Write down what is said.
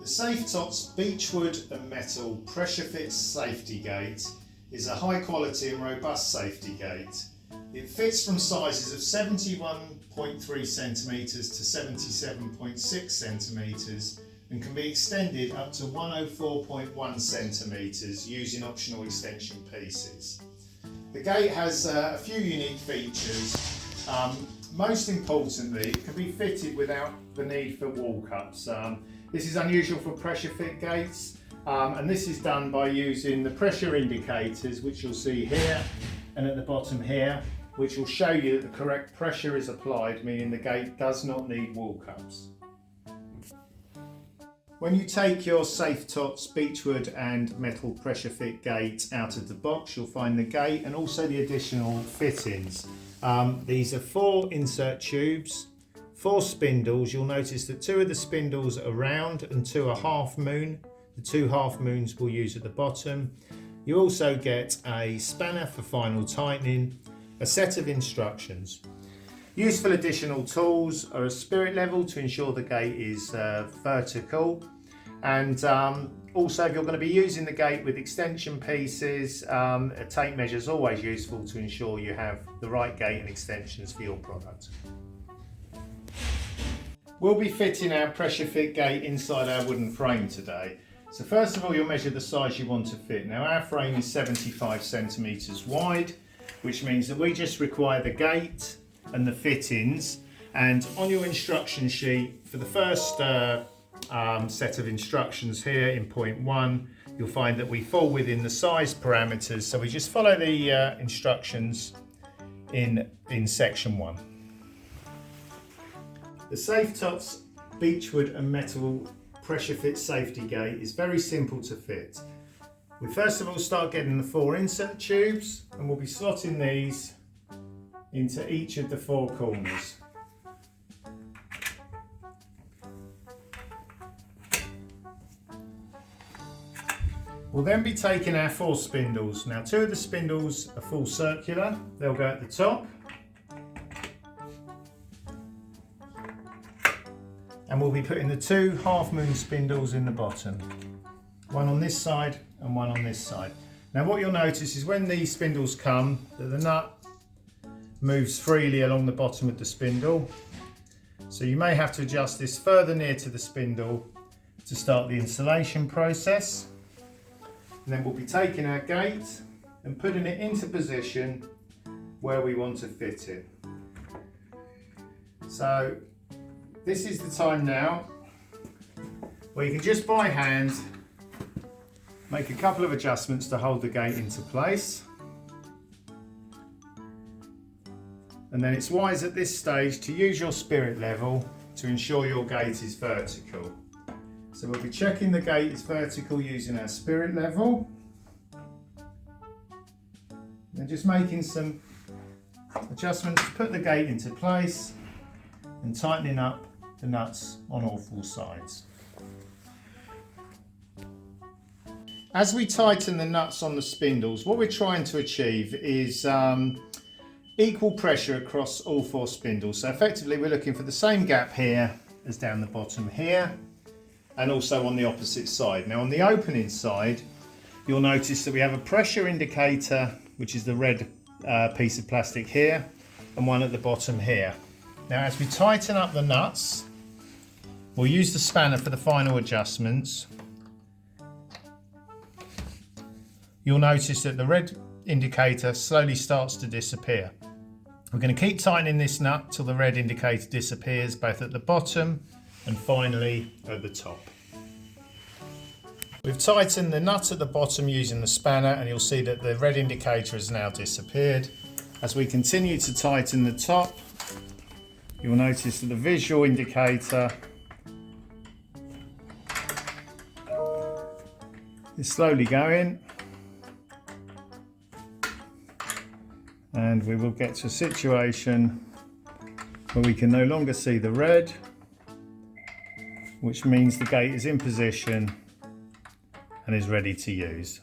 The Safetots Beechwood and Metal Pressure Fit Safety Gate is a high quality and robust safety gate. It fits from sizes of 71.3 centimetres to 77.6 centimetres and can be extended up to 104.1 centimetres using optional extension pieces. The gate has a few unique features. Most importantly, it can be fitted without the need for wall cups. This is unusual for pressure fit gates, and this is done by using the pressure indicators, which you'll see here and at the bottom here, which will show you that the correct pressure is applied, meaning the gate does not need wall cups. When you take your Safetots Beechwood and Metal Pressure Fit gate out of the box, you'll find the gate and also the additional fittings. These are 4 insert tubes, 4 spindles. You'll notice that 2 of the spindles are round and 2 are half moon. The 2 half moons we'll use at the bottom. You also get a spanner for final tightening, a set of instructions. Useful additional tools are a spirit level to ensure the gate is vertical, and also if you're going to be using the gate with extension pieces, a tape measure is always useful to ensure you have the right gate and extensions for your product. We'll be fitting our pressure fit gate inside our wooden frame today. So first of all, you'll measure the size you want to fit. Now our frame is 75 centimetres wide, which means that we just require the gate and the fittings. And on your instruction sheet, for the first set of instructions here in point 1, you'll find that we fall within the size parameters. So we just follow the instructions in section 1. The Safetots Beechwood and Metal Pressure Fit Safety Gate is very simple to fit. We first of all start getting the 4 insert tubes, and we'll be slotting these into each of the 4 corners. We'll then be taking our 4 spindles. Now 2 of the spindles are full circular, they'll go at the top. And we'll be putting the 2 half moon spindles in the bottom. One on this side and one on this side. Now what you'll notice is when these spindles come, that the nut moves freely along the bottom of the spindle. So you may have to adjust this further near to the spindle to start the installation process. And then we'll be taking our gate and putting it into position where we want to fit it. So this is the time now where you can just by hand make a couple of adjustments to hold the gate into place. And then it's wise at this stage to use your spirit level to ensure your gate is vertical. So we'll be checking the gate is vertical using our spirit level. And just making some adjustments to put the gate into place and tightening up the nuts on all 4 sides. As we tighten the nuts on the spindles, what we're trying to achieve is equal pressure across all 4 spindles. So effectively we're looking for the same gap here as down the bottom here, and also on the opposite side. Now on the opening side, you'll notice that we have a pressure indicator, which is the red piece of plastic here, and one at the bottom here. Now as we tighten up the nuts, we'll use the spanner for the final adjustments. You'll notice that the red indicator slowly starts to disappear. We're going to keep tightening this nut till the red indicator disappears, both at the bottom and finally at the top. We've tightened the nut at the bottom using the spanner, and you'll see that the red indicator has now disappeared. As we continue to tighten the top, you'll notice that the visual indicator is slowly going, and we will get to a situation where we can no longer see the red, which means the gate is in position and is ready to use.